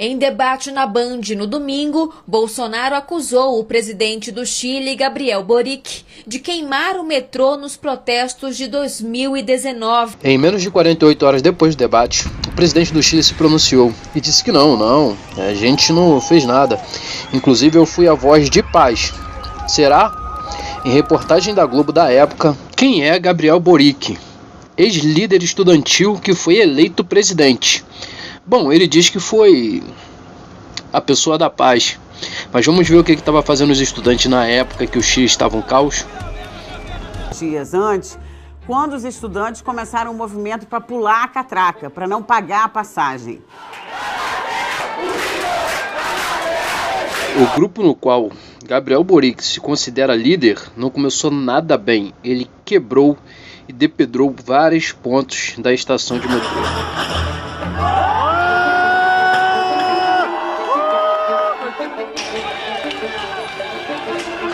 Em debate na Band no domingo, Bolsonaro acusou o presidente do Chile, Gabriel Boric, de queimar o metrô nos protestos de 2019. Em menos de 48 horas depois do debate, o presidente do Chile se pronunciou e disse que não, a gente não fez nada. Inclusive eu fui a voz de paz. Será? Em reportagem da Globo da época, quem é Gabriel Boric? Ex-líder estudantil que foi eleito presidente. Bom, ele diz que foi a pessoa da paz. Mas vamos ver o que estava fazendo os estudantes na época que o Chile estava um caos? Dias antes, quando os estudantes começaram um movimento para pular a catraca, para não pagar a passagem. O grupo no qual Gabriel Boric se considera líder não começou nada bem. Ele quebrou e depedrou vários pontos da estação de metrô.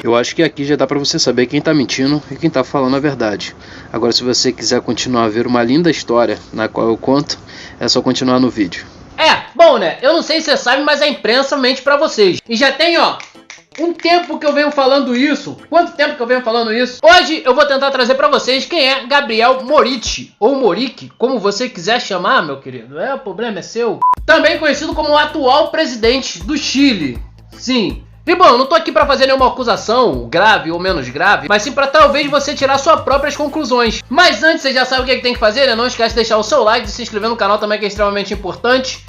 Eu acho que aqui já dá pra você saber quem tá mentindo e quem tá falando a verdade. Agora, se você quiser continuar a ver uma linda história na qual eu conto, é só continuar no vídeo. Bom, né? Eu não sei se você sabe, mas a imprensa mente pra vocês. E já tem, um tempo que eu venho falando isso. Quanto tempo que eu venho falando isso? Hoje eu vou tentar trazer pra vocês quem é Gabriel Boric, ou Boric, como você quiser chamar, meu querido. O problema é seu. Também conhecido como o atual presidente do Chile. Sim. E bom, eu não tô aqui pra fazer nenhuma acusação, grave ou menos grave, mas sim pra talvez você tirar suas próprias conclusões. Mas antes, você já sabe o que tem que fazer, né? Não esquece de deixar o seu like, de se inscrever no canal também, que é extremamente importante.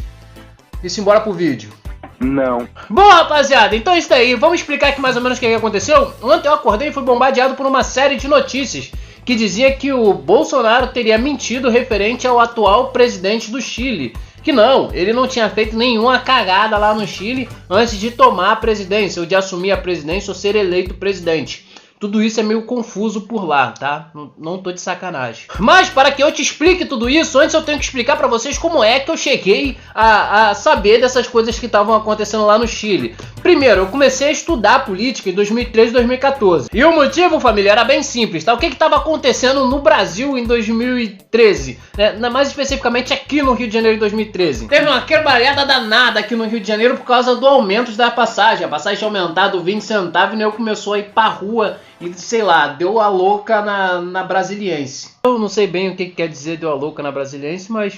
E simbora pro vídeo. Não. Bom, rapaziada, então é isso aí. Vamos explicar aqui mais ou menos o que aconteceu. Ontem eu acordei e fui bombardeado por uma série de notícias que dizia que o Bolsonaro teria mentido referente ao atual presidente do Chile. Que não, ele não tinha feito nenhuma cagada lá no Chile antes de tomar a presidência, ou de assumir a presidência ou ser eleito presidente. Tudo isso é meio confuso por lá, tá? Não tô de sacanagem. Mas para que eu te explique tudo isso, antes eu tenho que explicar pra vocês como é que eu cheguei a saber dessas coisas que estavam acontecendo lá no Chile. Primeiro, eu comecei a estudar política em 2013 e 2014. E o motivo, família, era bem simples, tá? O que estava acontecendo no Brasil em 2013? Né? Mais especificamente aqui no Rio de Janeiro em 2013. Teve uma quebradada danada aqui no Rio de Janeiro por causa do aumento da passagem. A passagem tinha aumentado 20 centavos e o nego começou a ir pra rua e, sei lá, deu a louca na Brasiliense. Eu não sei bem o que quer dizer deu a louca na Brasiliense, mas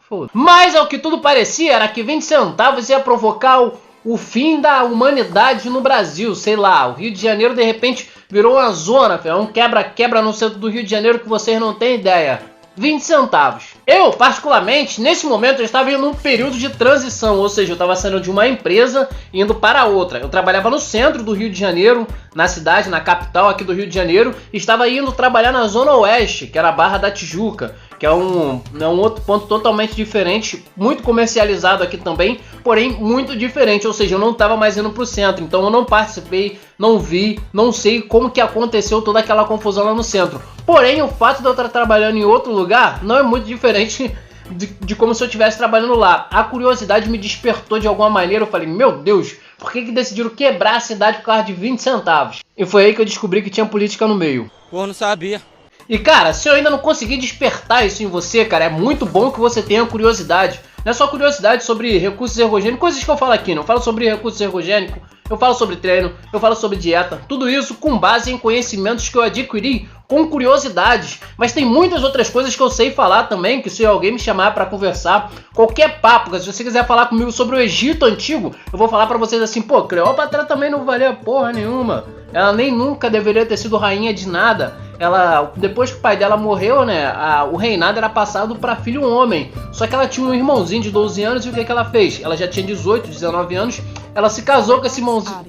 foda-se. Mas ao que tudo parecia era que 20 centavos ia provocar o fim da humanidade no Brasil. Sei lá, o Rio de Janeiro de repente virou uma zona, um quebra-quebra no centro do Rio de Janeiro que vocês não têm ideia. 20 centavos. Eu, particularmente, nesse momento eu estava em um período de transição, ou seja, eu estava saindo de uma empresa e indo para outra. Eu trabalhava no centro do Rio de Janeiro, na cidade, na capital aqui do Rio de Janeiro, e estava indo trabalhar na Zona Oeste, que era a Barra da Tijuca, que é um outro ponto totalmente diferente, muito comercializado aqui também, porém muito diferente, ou seja, eu não estava mais indo para o centro, então eu não participei, não vi, não sei como que aconteceu toda aquela confusão lá no centro. Porém, o fato de eu estar trabalhando em outro lugar não é muito diferente de como se eu estivesse trabalhando lá. A curiosidade me despertou de alguma maneira, eu falei, meu Deus, por que decidiram quebrar a cidade por causa de 20 centavos? E foi aí que eu descobri que tinha política no meio. Pô, não sabia. E cara, se eu ainda não consegui despertar isso em você, cara, é muito bom que você tenha curiosidade. Não é só curiosidade sobre recursos ergogênicos, coisas que eu falo aqui, não falo sobre recursos ergogênicos, eu falo sobre treino, eu falo sobre dieta, tudo isso com base em conhecimentos que eu adquiri com curiosidades. Mas tem muitas outras coisas que eu sei falar também, que se alguém me chamar pra conversar, qualquer papo, se você quiser falar comigo sobre o Egito Antigo, eu vou falar pra vocês assim, pô, Cleópatra também não valia porra nenhuma. Ela nem nunca deveria ter sido rainha de nada. Ela, depois que o pai dela morreu, né, o reinado era passado pra filho homem. Só que ela tinha um irmãozinho de 12 anos e o que ela fez? Ela já tinha 18, 19 anos, ela se casou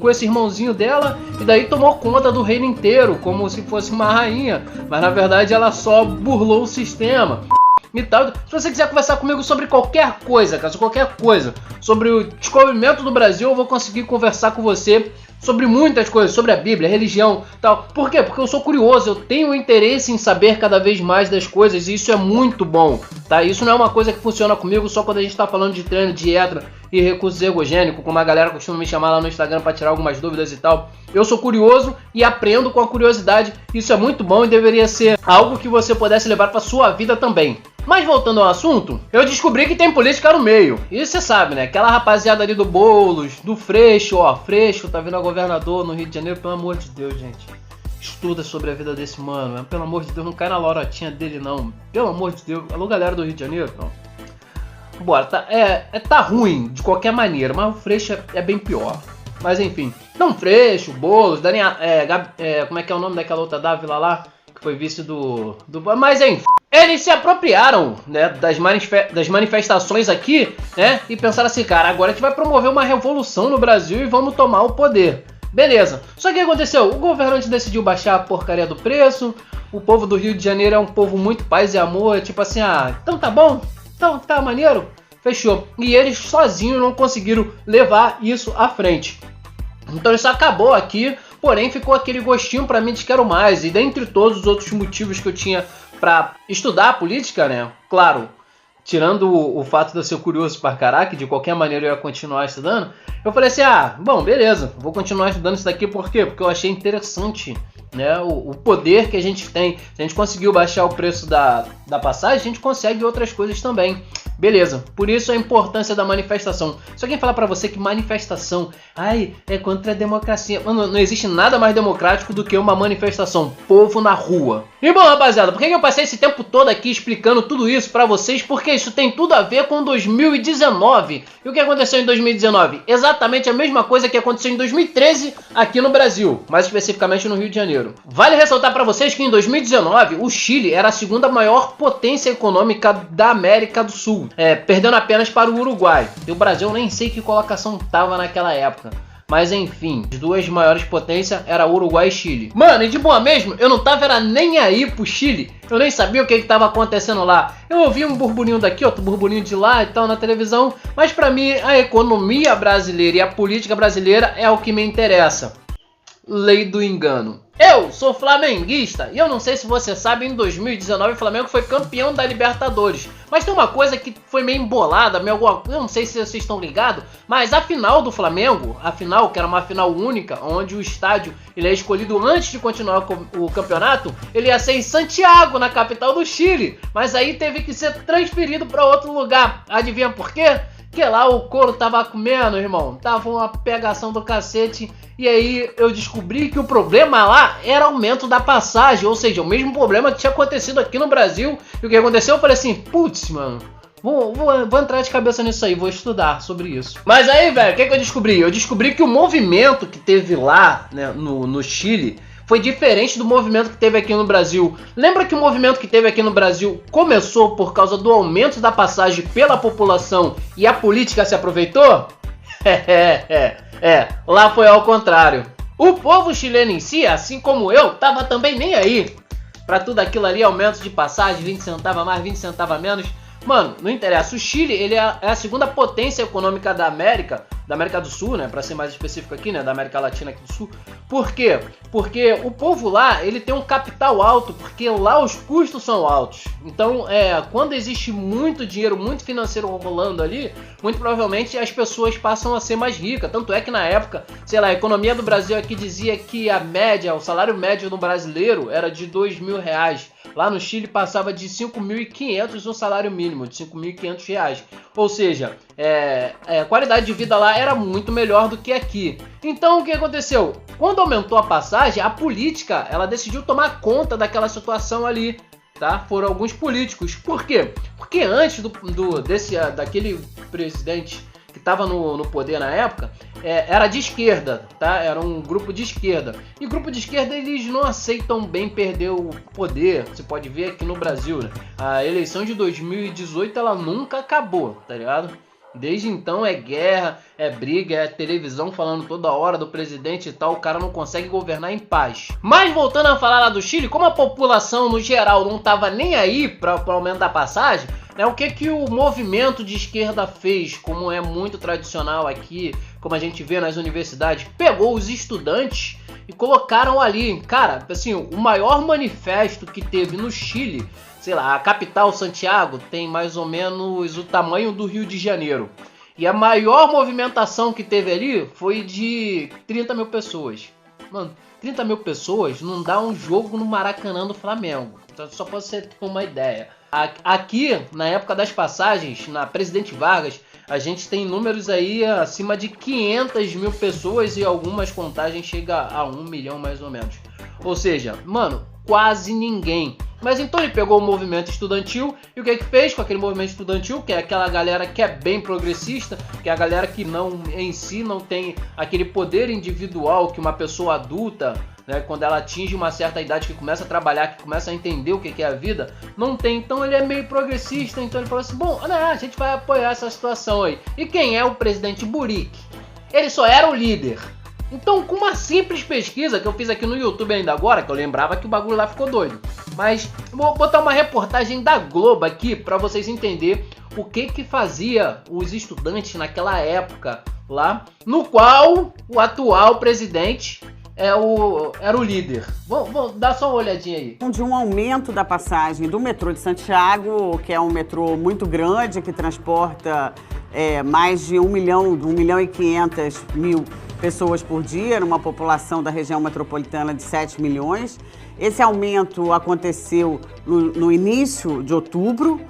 com esse irmãozinho dela e daí tomou conta do reino inteiro, como se fosse uma rainha. Mas na verdade ela só burlou o sistema. E tal. Se você quiser conversar comigo sobre qualquer coisa, caso qualquer coisa, sobre o descobrimento do Brasil, eu vou conseguir conversar com você sobre muitas coisas, sobre a Bíblia, a religião, tal. Por quê? Porque eu sou curioso, eu tenho interesse em saber cada vez mais das coisas e isso é muito bom, tá? Isso não é uma coisa que funciona comigo só quando a gente tá falando de treino, dieta e recursos ergogênicos, como a galera costuma me chamar lá no Instagram para tirar algumas dúvidas e tal. Eu sou curioso e aprendo com a curiosidade, isso é muito bom e deveria ser algo que você pudesse levar para sua vida também. Mas voltando ao assunto, eu descobri que tem política no meio. E você sabe, né? Aquela rapaziada ali do Boulos, do Freixo, ó. Freixo tá vindo a governador no Rio de Janeiro, pelo amor de Deus, gente. Estuda sobre a vida desse mano, né? Pelo amor de Deus, não cai na lorotinha dele, não. Pelo amor de Deus. Alô, galera do Rio de Janeiro, não. Bora, tá ruim de qualquer maneira, mas o Freixo é bem pior. Mas enfim, não Freixo, Boulos, Daniel, como é que é o nome daquela outra Dávila lá? Que foi vice do... Mas enfim, eles se apropriaram, né, das manifestações aqui, né? E pensaram assim, cara, agora a gente vai promover uma revolução no Brasil e vamos tomar o poder. Beleza, só que o que aconteceu? O governante decidiu baixar a porcaria do preço. O povo do Rio de Janeiro é um povo muito paz e amor, tipo assim, então tá bom, então tá maneiro, fechou. E eles sozinhos não conseguiram levar isso à frente. Então isso acabou aqui, porém ficou aquele gostinho pra mim de quero mais. E dentre todos os outros motivos que eu tinha pra estudar a política, né, claro, tirando o fato de eu ser curioso pra caraca, de qualquer maneira eu ia continuar estudando, eu falei assim, bom, beleza, vou continuar estudando isso daqui, por quê? Porque eu achei interessante, né, o poder que a gente tem. Se a gente conseguiu baixar o preço da passagem, a gente consegue outras coisas também. Beleza, por isso a importância da manifestação. Se alguém falar pra você que manifestação, é contra a democracia, mano, não existe nada mais democrático do que uma manifestação, povo na rua. E bom, rapaziada, por que eu passei esse tempo todo aqui explicando tudo isso pra vocês? Porque isso tem tudo a ver com 2019. E o que aconteceu em 2019? Exatamente a mesma coisa que aconteceu em 2013 aqui no Brasil, mais especificamente no Rio de Janeiro. Vale ressaltar pra vocês que em 2019 o Chile era a segunda maior potência econômica da América do Sul, perdendo apenas para o Uruguai. E o Brasil eu nem sei que colocação tava naquela época. Mas enfim, as duas maiores potências eram Uruguai e Chile. Mano, e de boa mesmo, eu não tava nem aí pro Chile. Eu nem sabia o que tava acontecendo lá. Eu ouvi um burburinho daqui, outro burburinho de lá e tal na televisão. Mas pra mim, a economia brasileira e a política brasileira é o que me interessa. Lei do engano. Eu sou flamenguista e eu não sei se você sabe, em 2019 o Flamengo foi campeão da Libertadores. Mas tem uma coisa que foi meio embolada, eu não sei se vocês estão ligados, mas a final do Flamengo, a final, que era uma final única, onde o estádio ele é escolhido antes de continuar o campeonato, ele ia ser em Santiago, na capital do Chile. Mas aí teve que ser transferido para outro lugar. Adivinha por quê? Porque lá o couro tava comendo, irmão. Tava uma pegação do cacete. E aí eu descobri que o problema lá era aumento da passagem. Ou seja, o mesmo problema que tinha acontecido aqui no Brasil. E o que aconteceu? Eu falei assim, putz, mano, vou entrar de cabeça nisso aí, vou estudar sobre isso. Mas aí, velho, o que eu descobri? Eu descobri que o movimento que teve lá, né, no Chile foi diferente do movimento que teve aqui no Brasil. Lembra que o movimento que teve aqui no Brasil começou por causa do aumento da passagem pela população e a política se aproveitou? Lá foi ao contrário. O povo chileno em si, assim como eu, tava também nem aí pra tudo aquilo ali, aumento de passagem, 20 centavos a mais, 20 centavos a menos. Mano, não interessa. O Chile, ele é a segunda potência econômica da América do Sul, né? Pra ser mais específico aqui, né? Da América Latina aqui do Sul. Por quê? Porque o povo lá, ele tem um capital alto, porque lá os custos são altos. Então, quando existe muito dinheiro, muito financeiro rolando ali, muito provavelmente as pessoas passam a ser mais ricas. Tanto é que na época, sei lá, a economia do Brasil aqui dizia que a média, o salário médio do brasileiro era de R$2.000. Lá no Chile passava de 5.500 um salário mínimo, de R$5.500. Ou seja, a qualidade de vida lá era muito melhor do que aqui. Então o que aconteceu? Quando aumentou a passagem, a política ela decidiu tomar conta daquela situação ali. Tá? Foram alguns políticos. Por quê? Porque antes daquele presidente que estava no poder na época, era de esquerda, tá? Era um grupo de esquerda. E grupo de esquerda, eles não aceitam bem perder o poder. Você pode ver aqui no Brasil, né? A eleição de 2018, ela nunca acabou, tá ligado? Desde então é guerra, é briga, é televisão falando toda hora do presidente e tal. O cara não consegue governar em paz. Mas voltando a falar lá do Chile, como a população no geral não tava nem aí para aumentar a passagem, né, o que o movimento de esquerda fez, como é muito tradicional aqui, como a gente vê nas universidades, pegou os estudantes e colocaram ali. Cara, assim, o maior manifesto que teve no Chile, sei lá, a capital Santiago tem mais ou menos o tamanho do Rio de Janeiro. E a maior movimentação que teve ali foi de 30 mil pessoas. Mano, 30 mil pessoas não dá um jogo no Maracanã do Flamengo. Então, só pra você ter uma ideia. Aqui, na época das passagens, na Presidente Vargas, a gente tem números aí acima de 500 mil pessoas e algumas contagens chega a 1 milhão mais ou menos. Ou seja, mano, quase ninguém. Mas então ele pegou o movimento estudantil e o que que fez com aquele movimento estudantil, que é aquela galera que é bem progressista, que é a galera que não em si não tem aquele poder individual que uma pessoa adulta, né, quando ela atinge uma certa idade, que começa a trabalhar, que começa a entender o que é a vida, não tem. Então ele é meio progressista, então ele falou assim, bom, né, a gente vai apoiar essa situação aí. E quem é o presidente Boric? Ele só era o líder. Então, com uma simples pesquisa que eu fiz aqui no YouTube ainda agora, que eu lembrava que o bagulho lá ficou doido, mas vou botar uma reportagem da Globo aqui para vocês entenderem o que fazia os estudantes naquela época lá, no qual o atual presidente era o líder. Vamos dar só uma olhadinha aí. De um aumento da passagem do metrô de Santiago, que é um metrô muito grande, que transporta mais de 1 milhão e 500 mil pessoas por dia, numa população da região metropolitana de 7 milhões. Esse aumento aconteceu no início de outubro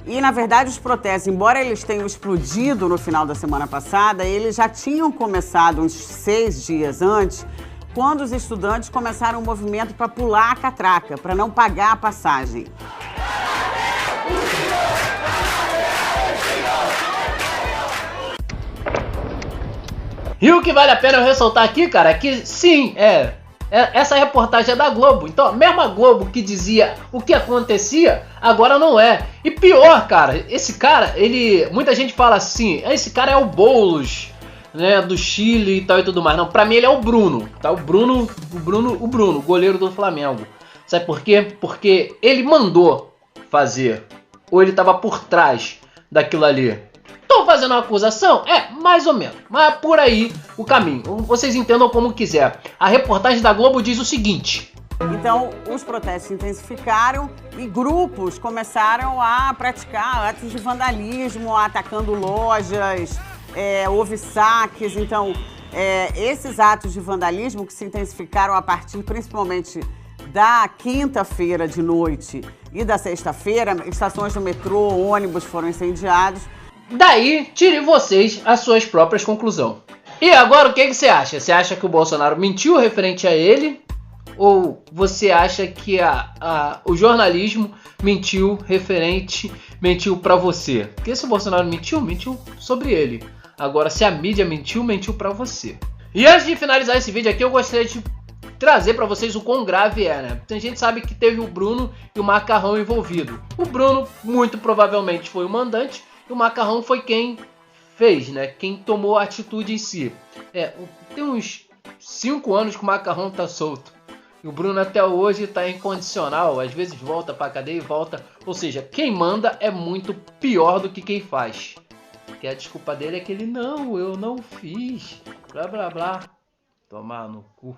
e, na verdade, os protestos, embora eles tenham explodido no final da semana passada, eles já tinham começado uns 6 dias antes, quando os estudantes começaram um movimento para pular a catraca, para não pagar a passagem. E o que vale a pena eu ressaltar aqui, cara, é que sim, essa reportagem é da Globo. Então, a mesma Globo que dizia o que acontecia, agora não é. E pior, cara, esse cara, muita gente fala assim, esse cara é o Boulos, né, do Chile e tal e tudo mais. Não, pra mim ele é o Bruno, tá? O Bruno, goleiro do Flamengo. Sabe por quê? Porque ele mandou fazer, ou ele tava por trás daquilo ali. Estão fazendo uma acusação? Mais ou menos. Mas por aí o caminho. Vocês entendam como quiser. A reportagem da Globo diz o seguinte. Então, os protestos se intensificaram e grupos começaram a praticar atos de vandalismo, atacando lojas, houve saques. Então, esses atos de vandalismo que se intensificaram a partir principalmente da quinta-feira de noite e da sexta-feira, estações do metrô, ônibus foram incendiados. Daí, tire vocês as suas próprias conclusões. E agora, o que você acha? Você acha que o Bolsonaro mentiu referente a ele? Ou você acha que o jornalismo mentiu pra você? Porque se o Bolsonaro mentiu sobre ele. Agora, se a mídia mentiu pra você. E antes de finalizar esse vídeo aqui, eu gostaria de trazer pra vocês o quão grave é, né? A gente sabe que teve o Bruno e o Macarrão envolvido. O Bruno, muito provavelmente, foi o mandante. E o Macarrão foi quem fez, né? Quem tomou a atitude em si. Tem uns 5 anos que o Macarrão tá solto. E o Bruno até hoje tá incondicional. Às vezes volta pra cadeia e volta. Ou seja, quem manda é muito pior do que quem faz. Porque a desculpa dele é que ele, não, eu não fiz. Blá, blá, blá. Tomar no cu.